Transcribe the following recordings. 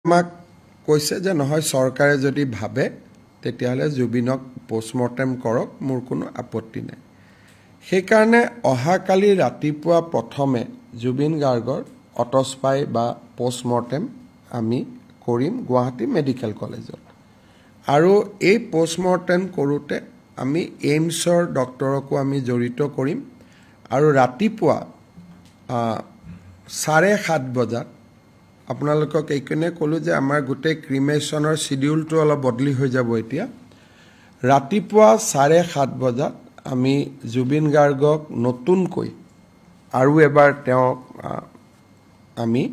আমাক কৈছে যে নহয় চৰকাৰে যদি ভাবে তেতিয়াহলে জুবিনক পোষ্টমৰ্টেম কৰক মোৰ কোনো আপত্তি নাই সেইকাৰণে অহাকালি ৰাতিপুৱা প্ৰথমে জুবিন গাৰ্গৰ অটস্পাই বা পোষ্টমৰ্টেম আমি কৰিম গুৱাহাটী মেডিকেল কলেজত আৰু এই পোষ্টমৰ্টেম কৰোতে আমি এইমছৰ ডক্টৰকো আমি জড়িত কৰিম আৰু ৰাতিপুৱা 7:30 বজাত আপোনালোকক এইকনে কলো যে আমাৰ গোটেই ক্ৰিমেশনৰ শিডিউলটো অলপ বদলি হৈ যাব এতিয়া ৰাতিপুৱা 7:30 বজাত আমি জুবিন গাৰ্গক নতুনকৈ আৰু এবাৰ তেওঁ আমি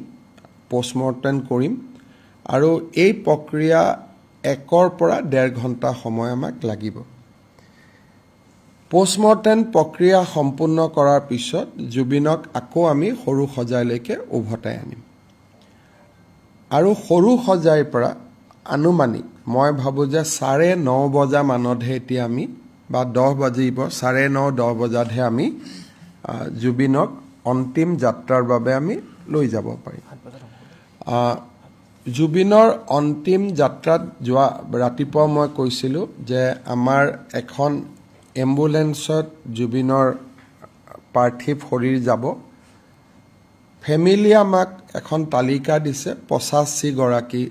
পোষ্টমৰ্টেম কৰিম আৰু এই প্ৰক্ৰিয়া 1 পৰা 1.5 ঘণ্টা সময় আমাক লাগিব পোষ্টমৰ্টেম প্ৰক্ৰিয়া সম্পূৰ্ণ কৰাৰ পিছত জুবিনক আকৌ আমি সৰু সজাইলৈকে উভতাই আনিম আৰু সৰু সজাইৰ পৰা আনুমানিক মই ভাবো যে 9:30 বজা মানতহে এতিয়া আমি বা 10 বাজিব 9:30 10 বজাতহে আমি জুবিনক অন্তিম যাত্ৰাৰ বাবে আমি লৈ যাব পাৰিম জুবিনৰ অন্তিম যাত্ৰাত যোৱা ৰাতিপুৱা মই কৈছিলো যে আমাৰ এখন এম্বুলেন্সত জুবিনৰ পাৰ্থিৱ শৰীৰ যাব ফেমিলি আমাক এখন তালিকা দিছে 85 গৰাকী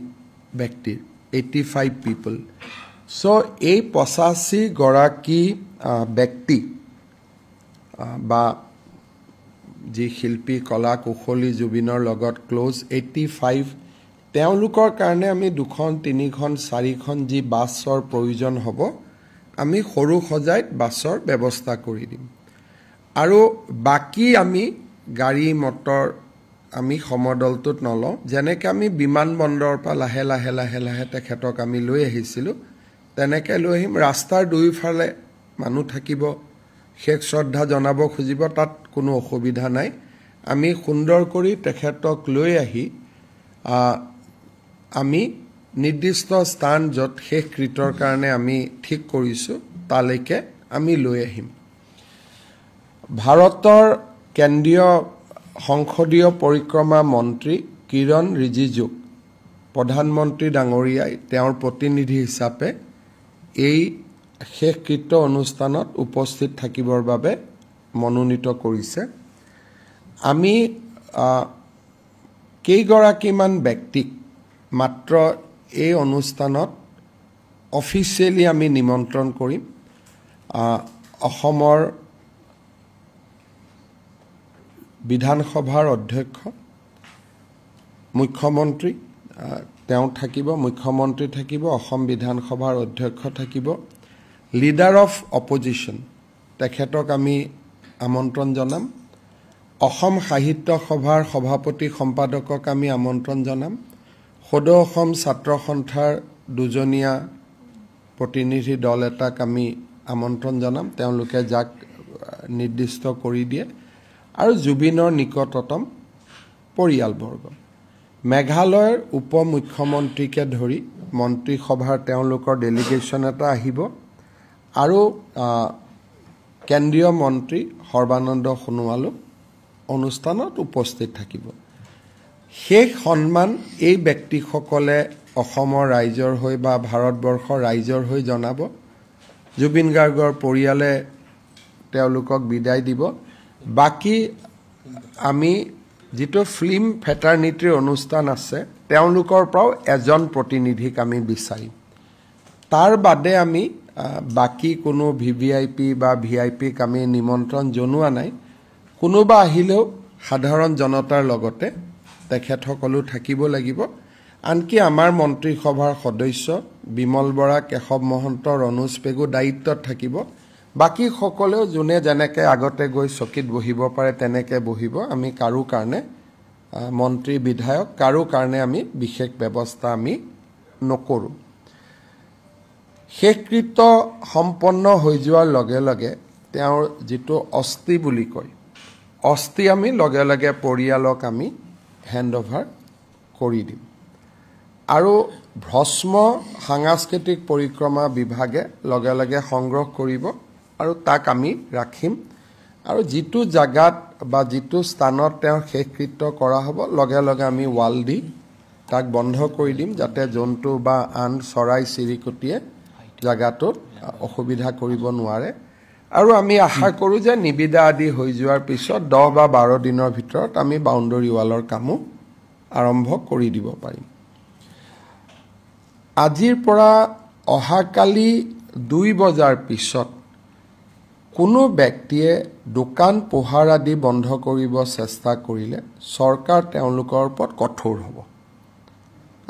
ব্যক্তিৰ 85 পিপল সো এই 85 গৰাকী ব্যক্তি বা যি শিল্পী কলা কুশলী জুবিনৰ লগত ক্লোজ 85 তেওঁলোকৰ কাৰণে আমি 2খন 3খন 4খন যি বাছৰ প্ৰয়োজন হ'ব আমি সৰু সজাইত বাছৰ ব্যৱস্থা কৰি দিম আৰু বাকি আমি গাড়ী মটৰ আমি সমদলটোত নলও যেনেকৈ আমি বিমানবন্দৰৰ পৰা লাহে তেখেতক আমি লৈ আহিছিলো তেনেকৈ লৈ আহিম ৰাস্তাৰ দুইফালে মানুহ থাকিব শেষ শ্ৰদ্ধা জনাব খুজিব তাত কোনো অসুবিধা নাই আমি সুন্দৰ কৰি তেখেতক লৈ আহি আমি নিৰ্দিষ্ট স্থান য'ত শেষ কৃতৰ কাৰণে আমি ঠিক কৰিছো তালৈকে আমি লৈ আহিম ভাৰতৰ কেন্দ্ৰীয় সংসদীয় পৰিক্ৰমা মন্ত্ৰী কিৰণ ৰিজিজু প্ৰধানমন্ত্ৰী ডাঙৰীয়াই তেওঁৰ প্ৰতিনিধি হিচাপে এই শেষকৃত্য অনুষ্ঠানত উপস্থিত থাকিবৰ বাবে মনোনীত কৰিছে আমি কেইগৰাকীমান ব্যক্তিক মাত্ৰ এই অনুষ্ঠানত অফিচিয়েলি আমি নিমন্ত্ৰণ কৰিম অসমৰ বিধানসভাৰ অধ্যক্ষ মুখ্যমন্ত্ৰী তেওঁ থাকিব মুখ্যমন্ত্ৰী থাকিব অসম বিধানসভাৰ অধ্যক্ষ থাকিব লিডাৰ অফ অপজিশন তেখেতক আমি আমন্ত্ৰণ জনাম অসম সাহিত্য সভাৰ সভাপতি সম্পাদকক আমি আমন্ত্ৰণ জনাম সদৌ অসম ছাত্ৰ সন্থাৰ দুজনীয়া প্ৰতিনিধি দল এটাক আমি আমন্ত্ৰণ জনাম তেওঁলোকে যাক নিৰ্দিষ্ট কৰি দিয়ে আৰু জুবিনৰ নিকটতম পৰিয়ালবৰ্গ মেঘালয়ৰ উপ মুখ্যমন্ত্ৰীকে ধৰি মন্ত্ৰী সভাৰ তেওঁলোকৰ ডেলিগেশ্যন এটা আহিব আৰু কেন্দ্ৰীয় মন্ত্ৰী সৰ্বানন্দ সোণোৱালো অনুষ্ঠানত উপস্থিত থাকিব শেষ সন্মান এই ব্যক্তিসকলে অসমৰ ৰাইজৰ হৈ বা ভাৰতবৰ্ষৰ ৰাইজৰ হৈ জনাব জুবিন গাৰ্গৰ পৰিয়ালে তেওঁলোকক বিদায় দিব বাকি আমি যেটো ফিল্ম ফেটাৰনিটিৰ অনুষ্ঠান আছে তেওঁলোকৰ পৰাও এজন প্ৰতিনিধিক আমি বিচাৰিম তাৰ বাদে আমি বাকি কোনো ভিভিআইপি বা ভিআইপিক আমি নিমন্ত্ৰণ জনোৱা নাই কোনোবা আহিলেও সাধাৰণ জনতাৰ লগতে তেখেতসকলো থাকিব লাগিব আনকি আমাৰ মন্ত্ৰী সভাৰ সদস্য বিমল বৰা কেশৱ মহন্ত ৰনোজ পেগু দায়িত্বত থাকিব বাকি সকলেও যোনে যেনেকে আগতে গৈ চকীত বহিব পাৰে তেনেকে বহিব আমি কাৰো কাৰণে মন্ত্ৰী বিধায়ক কাৰো কাৰণে আমি বিশেষ ব্যৱস্থা আমি নকৰো শেষকৃত্য সম্পন্ন হৈ যোৱাৰ লগে লগে তেওঁৰ যেটো অস্থি বুলি কয় অস্থি আমি লগে লগে পৰিয়ালক আমি হেণ্ডওভাৰ কৰি দিম আৰু ভস্ম সাংস্কৃতিক পৰিক্ৰমা বিভাগে লগে লগে সংগ্ৰহ কৰিব আৰু তাক আমি ৰাখিম আৰু যেটো জাগাত বা যেটো স্থানত তেওঁ শেষকৃত্য কৰা হ'ব লগে লগে আমি ওয়াল দি তাক বন্ধ কৰি দিম যাতে জন্তু বা আন চৰাই চিৰিকটিয়ে জাগাটোত অসুবিধা কৰিব নোৱাৰে আৰু আমি আশা কৰোঁ যে নিবিদা আদি হৈ যোৱাৰ পিছত 10 বা 12 দিনৰ ভিতৰত আমি বাউণ্ডৰী ৱালৰ কামো আৰম্ভ কৰি দিব পাৰিম আজিৰ পৰা অহাকালি 2 বজাৰ পিছত কোনো ব্যক্তিয়ে দোকান পোহাৰ আদি বন্ধ কৰিব চেষ্টা কৰিলে চৰকাৰ তেওঁলোকৰ ওপৰত কঠোৰ হ'ব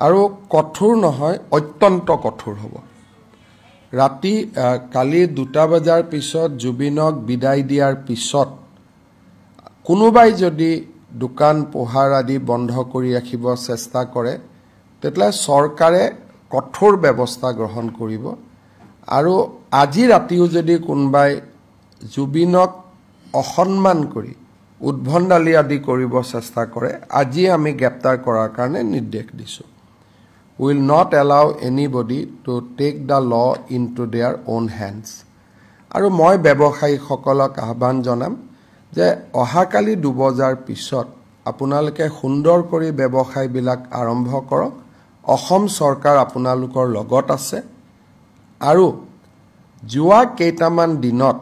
আৰু কঠোৰ নহয় অত্যন্ত কঠোৰ হ'ব ৰাতি কালি 2 বজাৰ পিছত জুবিনক বিদায় দিয়াৰ পিছত কোনোবাই যদি দোকান পোহাৰ আদি বন্ধ কৰি ৰাখিব চেষ্টা কৰে তেতিয়া চৰকাৰে কঠোৰ ব্যৱস্থা গ্ৰহণ কৰিব আৰু আজি ৰাতিও যদি কোনোবাই জুবিনক অসন্মান কৰি উদ্ভণ্ডালি আদি কৰিব চেষ্টা কৰে আজি আমি গ্ৰেপ্তাৰ কৰাৰ কাৰণে নিৰ্দেশ দিছোঁ will not allow anybody to take the law into their own hands আৰু মই ব্যৱসায়ীসকলক আহ্বান জনাম যে অহাকালি 2 বজাৰ পিছত আপোনালোকে সুন্দৰ কৰি ব্যৱসায়বিলাক আৰম্ভ কৰক অসম চৰকাৰ আপোনালোকৰ লগত আছে আৰু যোৱা কেইটামান দিনত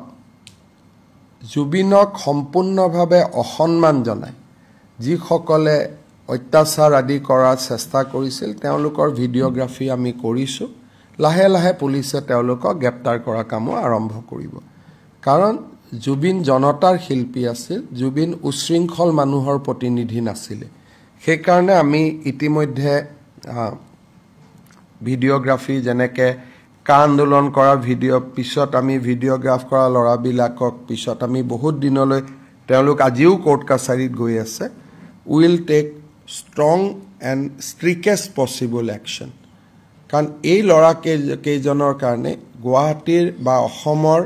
জুবিনক সম্পূৰ্ণভাৱে অসন্মান জনায় যিসকলে অত্যাচাৰ আদি কৰাৰ চেষ্টা কৰিছিল তেওঁলোকৰ ভিডিঅ'গ্ৰাফি আমি কৰিছোঁ লাহে লাহে পুলিচে তেওঁলোকক গ্ৰেপ্তাৰ কৰা কামো আৰম্ভ কৰিব কাৰণ জুবিন জনতাৰ শিল্পী আছিল জুবিন উশৃংখল মানুহৰ প্ৰতিনিধি নাছিল সেইকাৰণে আমি ইতিমধ্যে ভিডিঅ'গ্ৰাফি যেনেকৈ কা আন্দোলন কৰা ভিডিঅ' পিছত আমি ভিডিঅ'গ্ৰাফ কৰা ল'ৰাবিলাকক পিছত আমি বহুত দিনলৈ তেওঁলোক আজিও কোৰ্ট কাছাৰীত গৈ আছে will take strong and strictest possible action কাৰণ এই ল'ৰা কেইজনৰ কাৰণে গুৱাহাটীৰ বা অসমৰ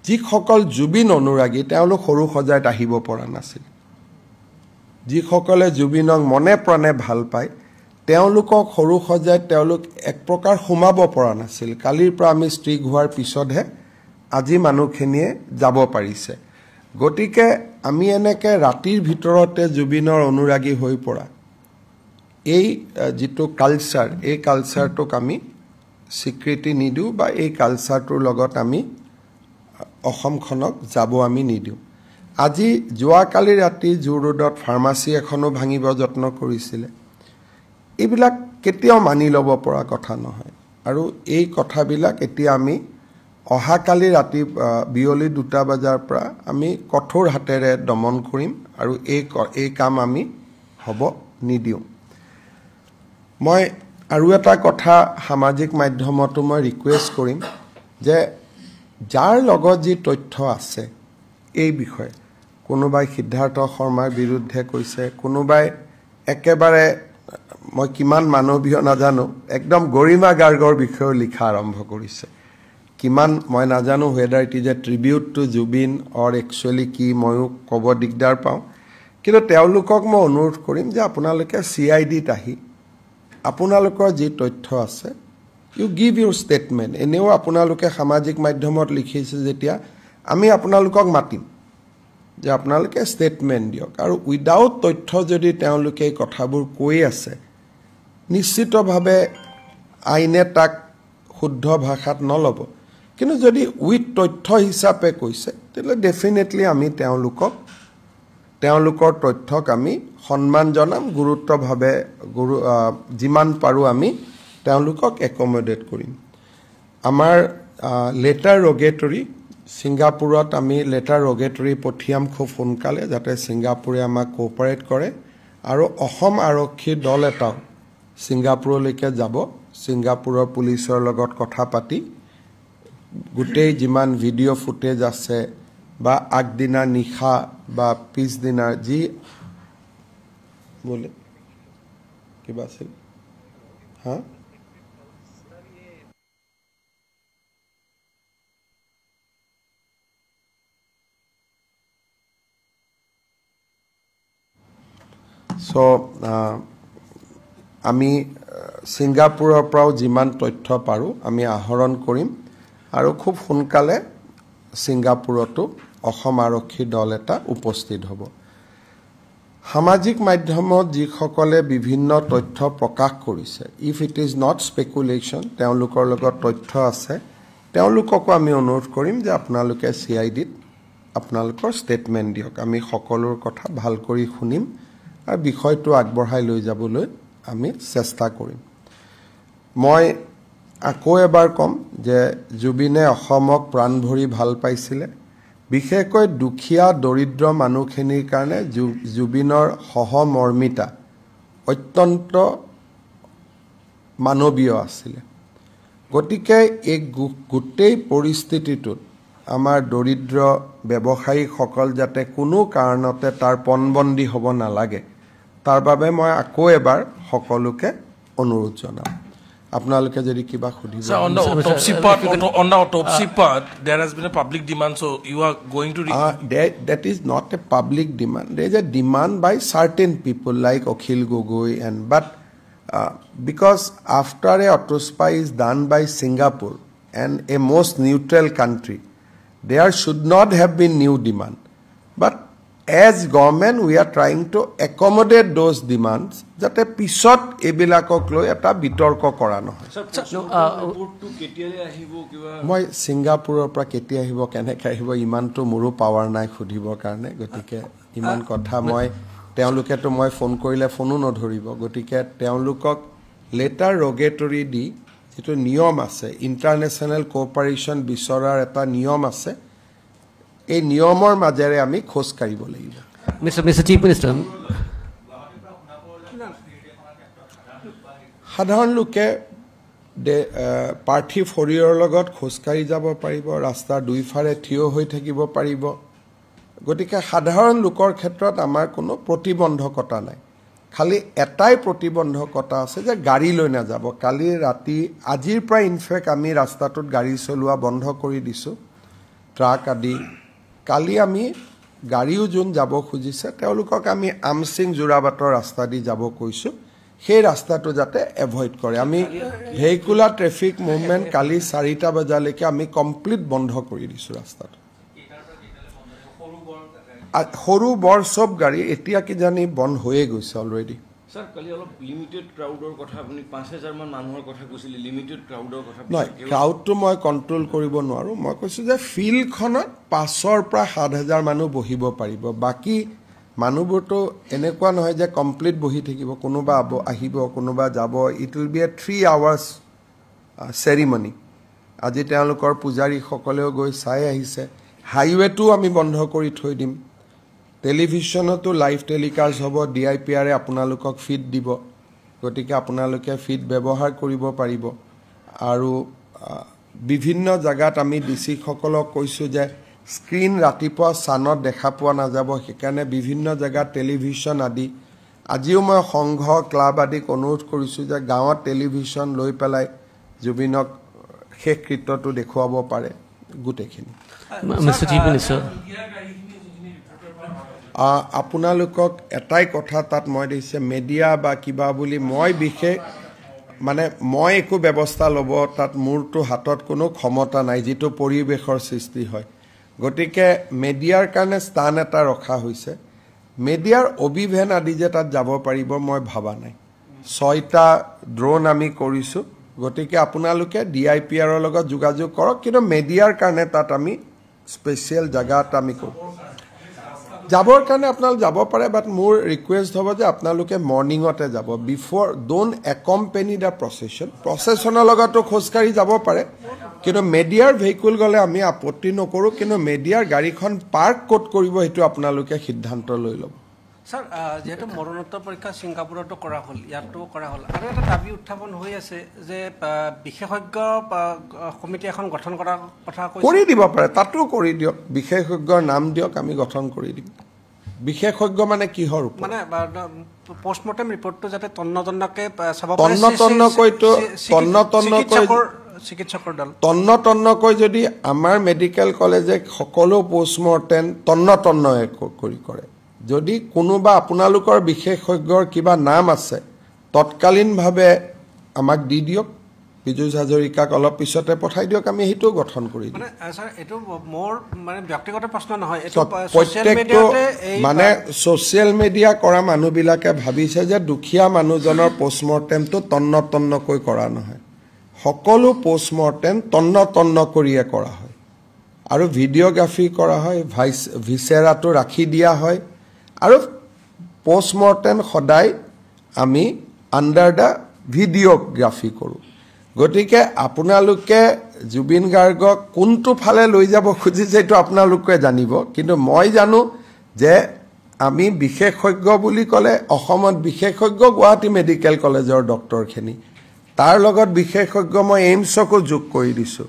যিসকল জুবিন অনুৰাগী তেওঁলোক সৰু সজাইত আহিব পৰা নাছিল যিসকলে জুবিনক মনে প্ৰাণে ভাল পায় তেওঁলোকক সৰু সজাইত তেওঁলোক এক প্ৰকাৰ সোমাব পৰা নাছিল কালিৰ পৰা আমি ষ্ট্ৰিক হোৱাৰ পিছতহে আজি মানুহখিনিয়ে যাব পাৰিছে গতিকে আমি এনেকৈ ৰাতিৰ ভিতৰতে জুবিনৰ অনুৰাগী হৈ পৰা এই যিটো কালচাৰ এই কালচাৰটোক আমি স্বীকৃতি নিদিওঁ বা এই কালচাৰটোৰ লগত আমি অসমখনক যাব আমি নিদিওঁ আজি যোৱাকালি ৰাতি জু ৰোডত ফাৰ্মাচী এখনো ভাঙিব যত্ন কৰিছিলে এইবিলাক কেতিয়াও মানি ল'ব পৰা কথা নহয় আৰু এই কথাবিলাক এতিয়া আমি অহাকালি ৰাতি বিয়লি 2 বজাৰ পৰা আমি কঠোৰ হাতেৰে দমন কৰিম আৰু এই কাম আমি হ'ব নিদিওঁ মই আৰু এটা কথা সামাজিক মাধ্যমতো মই ৰিকুৱেষ্ট কৰিম যে যাৰ লগত যি তথ্য আছে এই বিষয়ে কোনোবাই সিদ্ধাৰ্থ শৰ্মাৰ বিৰুদ্ধে কৈছে কোনোবাই একেবাৰে মই কিমান মানৱীয় নাজানো একদম গৰিমা গাৰ্গৰ বিষয়ে লিখা আৰম্ভ কৰিছে কিমান মই নাজানো whether it is a tribute to Jubin or actually কি ময়ো ক'ব দিগদাৰ পাওঁ কিন্তু তেওঁলোকক মই অনুৰোধ কৰিম যে আপোনালোকে CIDত আহি আপোনালোকৰ যি তথ্য আছে ইউ গিভ ইউৰ ষ্টেটমেণ্ট এনেও আপোনালোকে সামাজিক মাধ্যমত লিখিছে যেতিয়া আমি আপোনালোকক মাতিম যে আপোনালোকে ষ্টেটমেণ্ট দিয়ক আৰু উইদাউট তথ্য যদি তেওঁলোকে এই কথাবোৰ কৈ আছে নিশ্চিতভাৱে আইনে তাক শুদ্ধ ভাষাত নল'ব কিন্তু যদি উইথ তথ্য হিচাপে কৈছে তেতিয়াহ'লে ডেফিনেটলি আমি তেওঁলোকৰ তথ্যক আমি সন্মান জনাম গুৰুত্বভাৱে যিমান পাৰোঁ আমি তেওঁলোকক একমডেট কৰিম আমাৰ লেটাৰ ৰগেটৰী ছিংগাপুৰত আমি লেটাৰ ৰগেটৰী পঠিয়াম খুব সোনকালে যাতে ছিংগাপুৰে আমাক কোঅপাৰেট কৰে আৰু অসম আৰক্ষীৰ দল এটাও ছিংগাপুৰলৈকে যাব ছিংগাপুৰৰ পুলিচৰ লগত কথা পাতি গোটেই যিমান ভিডিঅ' ফুটেজ আছে বা আগদিনা নিশা বা পিছদিনা যি বোলে কিবা আছিল হা সো আমি ছিংগাপুৰৰ পৰাও যিমান তথ্য পাৰোঁ আমি আহৰণ কৰিম আৰু খুব সোনকালে ছিংগাপুৰতো অসম আৰক্ষী দল এটা উপস্থিত হ'ব সামাজিক মাধ্যমত যিসকলে বিভিন্ন তথ্য প্ৰকাশ কৰিছে, ইফ ইট ইজ নট স্পেকুলেশ্যন, তেওঁলোকৰ লগত তথ্য আছে, তেওঁলোককো আমি অনুৰোধ কৰিম যে আপোনালোকে CIDত আপোনালোকৰ ষ্টেটমেণ্ট দিয়ক। আমি সকলোৰ কথা ভাল কৰি শুনিম আৰু বিষয়টো আগবঢ়াই লৈ যাবলৈ আমি চেষ্টা কৰিম। মই আকৌ এবাৰ ক'ম যে জুবিনে অসমক প্ৰাণ ভৰি ভাল পাইছিলে। বিশেষকৈ দুখীয়া দৰিদ্ৰ মানুহখিনিৰ কাৰণে জুবিনৰ সহমৰ্মিতা অত্যন্ত মানৱীয় আছিলে। গতিকে এই গোটেই পৰিস্থিতিটোত আমাৰ দৰিদ্ৰ ব্যৱসায়ীসকল যাতে কোনো কাৰণতে তাৰ পণবন্দী হ'ব নালাগে, তাৰ বাবে মই আকৌ এবাৰ সকলোকে অনুৰোধ জনাম। আপোনালোকে যদি কিবা সুধিব। Sir, on the autopsy part, there has been a public demand, so you are going to... That is not a public demand. There is a demand by certain people like Akhil Gogoi, but because after a autopsy is done by Singapore and a most neutral country, there should not have been new demand. But as government, we are trying to accommodate those demands that a pisot ebilakok loi eta bitorko kora nohoy. Moi Singapore pra keti ahibo kene kahibo iman to muru power nai khudibor karone gotike iman kotha moi teoluke to moi phone korile phone no dhoribo gotike teolukok letter rogatory di jeto niyom ase international cooperation bisorar eta niyom ase এই নিয়মৰ মাজেৰে আমি খোজ কাঢ়িব লাগিব। Mr. Chief Minister, সাধাৰণ লোকে পাৰ্থী ফৰিয়ৰ লগত খোজ কাঢ়ি যাব পাৰিব, ৰাস্তাৰ দুইফাৰে থিয় হৈ থাকিব পাৰিব। গতিকে সাধাৰণ লোকৰ ক্ষেত্ৰত আমাৰ কোনো প্ৰতিবন্ধকতা নাই। খালি এটাই প্ৰতিবন্ধকতা আছে যে গাড়ী লৈ নাযাব। কালি ৰাতি আজিৰ পৰা ইনফেক্ট আমি ৰাস্তাটোত গাড়ী চলোৱা বন্ধ কৰি দিছোঁ, ট্ৰাক আদি। কালি আমি গাড়ীও যোন যাব খুজিছে তেওঁলোকক আমি আমসিং জোৰাবাটৰ ৰাস্তা দি যাব কৈছোঁ, সেই ৰাস্তাটো যাতে এভয়েড কৰে। আমি ভেহিকুলাৰ ট্ৰেফিক মুভমেণ্ট কালি 4টা বজালৈকে আমি কমপ্লিট বন্ধ কৰি দিছোঁ ৰাস্তাটো। সৰু বৰ সব গাড়ী এতিয়া কিজানি বন্ধ হৈয়ে গৈছে already. Sir, kali alop limited crowd or kotha apni 5000 man manhor kotha koisile limited crowd or kotha নাই crowd to মই কন্ট্ৰোল কৰিব নোৱাৰো। মই কৈছো যে ফিল্ড খনত 500 পৰা 7000 মানুহ বহিব পাৰিব। বাকি মানুহবোৰটো এনেকুৱা নহয় যে কমপ্লিট বহি থাকিব, কোনোবা আহিব কোনোবা যাব। It will B A 3 hours ceremony। আজি তেওঁলোকৰ পূজাৰী সকলেও গৈ চাই আহিছে। হাইৱেটো আমি বন্ধ কৰি থৈ দিম। টেলিভিশ্যনতো লাইভ টেলিকাষ্ট হ'ব, DIPR আপোনালোকক ফিড দিব। গতিকে আপোনালোকে ফিড ব্যৱহাৰ কৰিব পাৰিব। আৰু বিভিন্ন জায়গাত আমি DC সকলক কৈছো যে স্ক্ৰিন ৰাতিপুৱা সানত দেখা পোৱা নাযাব, সেইকাৰণে বিভিন্ন জায়গাত টেলিভিশ্যন আদি। আজিও মই সংঘ ক্লাব আদিক অনুৰোধ কৰিছো যে গাঁৱত টেলিভিশ্যন লৈ পেলাই জুবিনক শেষ কৃত্যটো দেখুৱাব পাৰে গোটেইখিনি। Mr. Chief Minister, আপোনালোকক এটাই কথা তাত মই দিছে মিডিয়া বা কিবা বুলি মই বিশেষ মানে মই একো ব্যৱস্থা ল'ব তাত মোৰটো হাতত কোনো ক্ষমতা নাই, যেটো পৰিবেশৰ সৃষ্টি হয়। গতিকে মিডিয়াৰ কাৰণে স্থান এটা ৰখা হৈছে। মিডিয়াৰ অভিভেন আদি যে তাত যাব পাৰিব মই ভাবা নাই। 6টা ড্ৰোন আমি কৰিছো। গতিকে আপোনালোকে DIPR ৰ লগত যোগাযোগ কৰক, কিন্তু মিডিয়াৰ কাৰণে তাত আমি স্পেশাল জায়গা এটা আমি কৰোঁ। যাবৰ কাৰণে আপোনালোক যাব পাৰে, বাট মোৰ ৰিকুৱেষ্ট হ'ব যে আপোনালোকে মৰ্নিঙতে যাব। বিফৰ ডোন্ট একম্পেনি দ্য প্ৰচেছনৰ লগতো খোজকাঢ়ি যাব পাৰে, কিন্তু মিডিয়াৰ ভেহিকুল গ'লে আমি আপত্তি নকৰোঁ। কিন্তু মিডিয়াৰ গাড়ীখন পাৰ্ক ক'ত কৰিব সেইটো আপোনালোকে সিদ্ধান্ত লৈ ল'ব। স্যাৰ, যেহেতু মৰণোত্তৰ পৰীক্ষা ছিংগাপুৰতো কৰা হ'ল, ইয়াতো কৰা হ'ল, আৰু এটা দাবী উত্থাপন হৈ আছে যে বিশেষজ্ঞ কমিটি এখন গঠন কৰাৰ কথা কৰি দিব পাৰে, তাতো কৰি দিয়ক। বিশেষজ্ঞৰ নাম দিয়ক, আমি গঠন কৰি দিম। বিশেষজ্ঞ মানে কিহৰ ওপৰত? মানে পোষ্টমৰ্টেম ৰিপৰ্টটো যাতে তন্নতন্নকৈ চাব চিকিৎসকৰ দল তন্নতন্নকৈ যদি আমাৰ মেডিকেল কলেজে সকলো পোষ্টমৰ্টেম তন্নতন্নয়ে কৰি কৰে। যদি কোনোবা আপোনালোকৰ বিশেষজ্ঞৰ কিবা নাম আছে তৎকালীনভাৱে আমাক দি দিয়ক, পীযুষ হাজৰিকাক অলপ পিছতে পঠাই দিয়ক আমি সেইটো গঠন কৰি দিম মানে স্যাৰ এটো মোৰ মানে ব্যক্তিগত প্ৰশ্ন নহয় এটো সোশ্যাল প্ৰত্যেকটো মিডিয়াতে মানে সোশ্যাল মিডিয়া কৰা মানুহবিলাকে ভাবিছে যে দুখীয়া মানুহজনৰ পোষ্টমৰ্টেমটো তন্নতন্নকৈ কৰা নহয় সকলো পোষ্টমৰ্টেম তন্ন কৰিয়ে কৰা হয় আৰু ভিডিওগ্ৰাফি কৰা হয় ভিসেৰাটো ৰাখি দিয়া হয় আৰু পোষ্টমৰ্টেম সদায় আমি আন্ডাৰ দা ভিডিওগ্ৰাফি কৰোঁ গতিকে আপোনালোকে জুবিন গাৰ্গক কোনটো ফালে লৈ যাব খুজিছে এইটো আপোনালোকে জানিব কিন্তু মই জানো যে আমি বিশেষজ্ঞ বুলি ক'লে অসমত বিশেষজ্ঞ গুৱাহাটী মেডিকেল কলেজৰ ডক্টৰখিনি তাৰ লগত বিশেষজ্ঞ মই এইমছকো যোগ কৰি দিছোঁ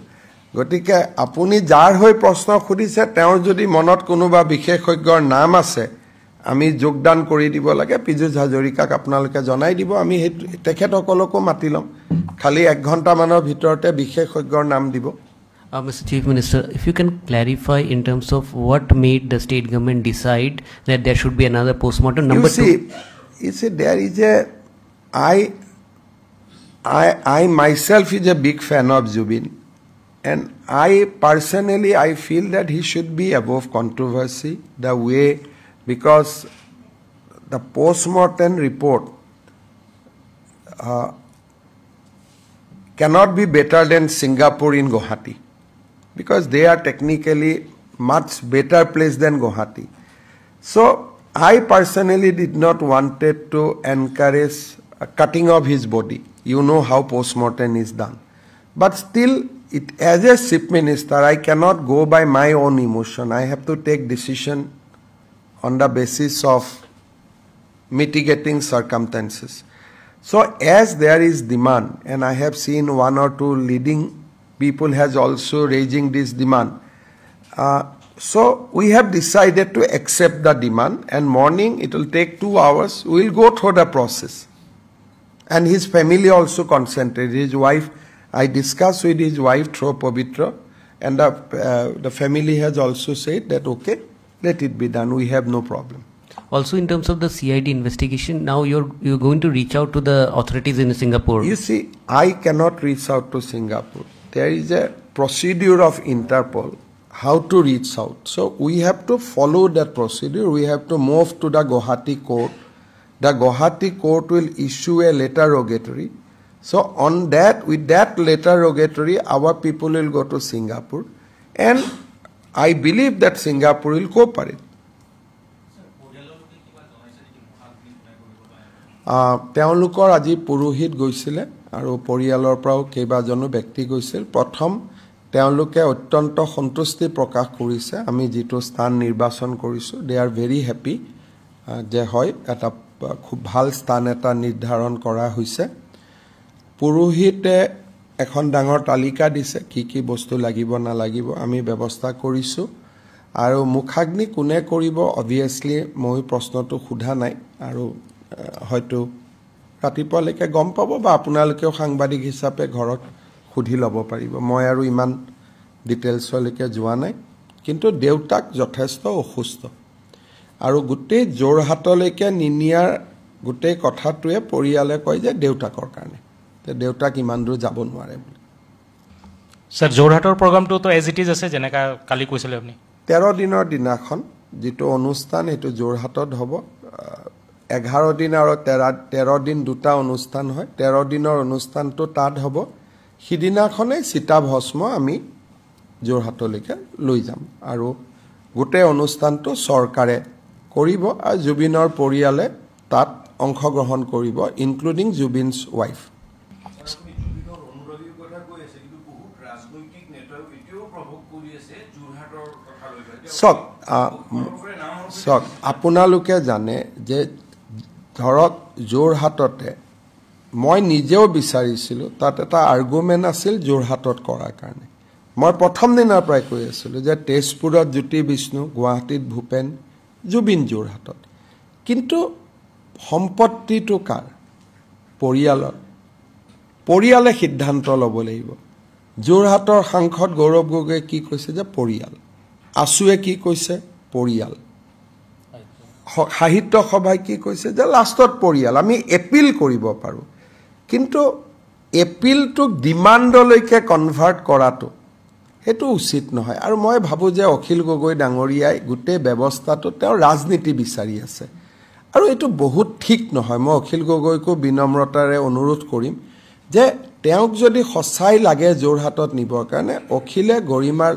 গতিকে আপুনি যাৰ হৈ প্ৰশ্ন খুদিছে তেওঁৰ যদি মনত কোনোবা বিশেষজ্ঞৰ নাম আছে আমি যোগদান কৰি দিব লাগে পীযুষ হাজৰিকাক আপোনালোকে জনাই দিব আমি তেখেতসকলকো মাতি ল'ম খালি 1 ঘণ্টা মানৰ ভিতৰতে বিশেষজ্ঞৰ নাম দিব Mr. Chief Minister, if you can clarify in terms of what made the state government decide that there should be another postmortem. Number you see, there is I myself is a big fan of Zubin, and I personally I feel that he should be above controversy. The way because the postmortem report cannot be better than Singapore in Guwahati. Because they are technically much better place than Guwahati. So I personally did not wanted to encourage cutting of his body. You know how postmortem is done. But still, as a chief minister, I cannot go by my own emotion. I have to take decision on the basis of mitigating circumstances. So as there is demand, and I have seen 1 or 2 leading people has also raising this demand. So we have decided to accept the demand and morning it will take 2 hours. We will go through the process. And his family also consented. His wife, I discussed with his wife through Pavitra and the family has also said that okay, let it be done. We have no problem. Also in terms of the CID investigation, now you're going to reach out to the authorities in Singapore. You see, I cannot reach out to Singapore. There is a procedure of Interpol how to reach out. So we have to follow that procedure. We have to move to the Guwahati court. The Guwahati court will issue a letter rogatory. So on that, with that letter rogatory, our people will go to Singapore. And I believe that Singapore will cooperate. তেওঁলোকৰ আজি পুৰোহিত গৈছিলে আৰু পৰিয়ালৰ পৰাও কেইবাজনো ব্যক্তি গৈছিল প্ৰথম তেওঁলোকে অত্যন্ত সন্তুষ্টি প্ৰকাশ কৰিছে আমি যেটো স্থান নিৰ্বাচন কৰিছো দে আৰ ভেৰি হ্যাপি যে হয় এটা খুব ভাল স্থান এটা নিৰ্ধাৰণ কৰা হৈছে পুৰোহিতে এখন ডাঙৰ তালিকা দিছে কি বস্তু লাগিব না লাগিব আমি ব্যৱস্থা কৰিছো আৰু মুখাগ্নি কোনে কৰিব অবিয়াসলি মই প্ৰশ্নটো খুধা নাই আৰু হয়তো ৰাতিপুৱালৈকে গম পাব বা আপোনালোকেও সাংবাদিক হিচাপে ঘৰত খুধি ল'ব পাৰিব মই আৰু ইমান ডিটেইলছলৈকে যোৱা নাই কিন্তু দেউতাক যথেষ্ট অসুস্থ আৰু গোটেই জোৰহাটলৈকে নিনিয়াৰ গোটেই কথাটোৱে পৰিয়ালে কয় যে দেউতাকৰ কাৰণে তে দেউতাক ইমান দূৰ যাব নোৱাৰে বুলি স্যাৰ জোৰহাটৰ প্ৰগ্ৰামটো তো এজ ইট ইজ আছে যেনেকা কালি কৈছিলে আপুনি 13 দিনৰ দিনাখন যেটো অনুষ্ঠান এটো জোৰহাটত হ'ব 11 দিন আৰু 13 দিন দুটা অনুষ্ঠান হয় 13 দিনৰ অনুষ্ঠানটো তাত হ'ব হিদিনাখনে সীতা ভস্ম আমি জোৰহাটলৈকে লৈ যাম আৰু গোটেই অনুষ্ঠানটো চৰকাৰে কৰিব আৰু জুবিনৰ পৰিয়ালে তাত অংশগ্ৰহণ কৰিব ইনক্লুডিং জুবিনস ওয়াইফ সক আপোনালোকে জানে যে ধৰক জোৰহাটতে মই নিজেও বিচাৰিছিলো তাত এটা আৰ্গুমেন্ট আছিল জোৰহাটত কৰাৰ কাৰণে মই প্ৰথম দিনৰ পৰাই কৈ আছিলো যে তেজপুৰত জ্যোতি বিষ্ণু গুৱাহাটীত ভূপেন জুবিন জোৰহাটত কিন্তু সম্পত্তিটো কাৰ পৰিয়ালে সিদ্ধান্ত ল'ব লাগিব জোৰহাটৰ সাংসদ গৌৰৱ গগৈয়ে কি কৈছে যে পৰিয়াল আছুৱে কি কৈছে পৰিয়াল সাহিত্য সভাই কি কৈছে যে লাষ্টত পৰিয়াল আমি এপিল কৰিব পাৰো কিন্তু এপিলটোক ডিমাণ্ডলৈকে কনভাৰ্ট কৰাটো সেইটো উচিত নহয় আৰু মই ভাবোঁ যে অখিল গগৈ ডাঙৰীয়াই গোটেই ব্যৱস্থাটো তেওঁ ৰাজনীতি বিচাৰি আছে আৰু এইটো বহুত ঠিক নহয় মই অখিল গগৈকো বিনম্ৰতাৰে অনুৰোধ কৰিম যে তেওঁক যদি সঁচাই লাগে যোৰহাটত নিবৰ কাৰণে অখিলে গৰিমাৰ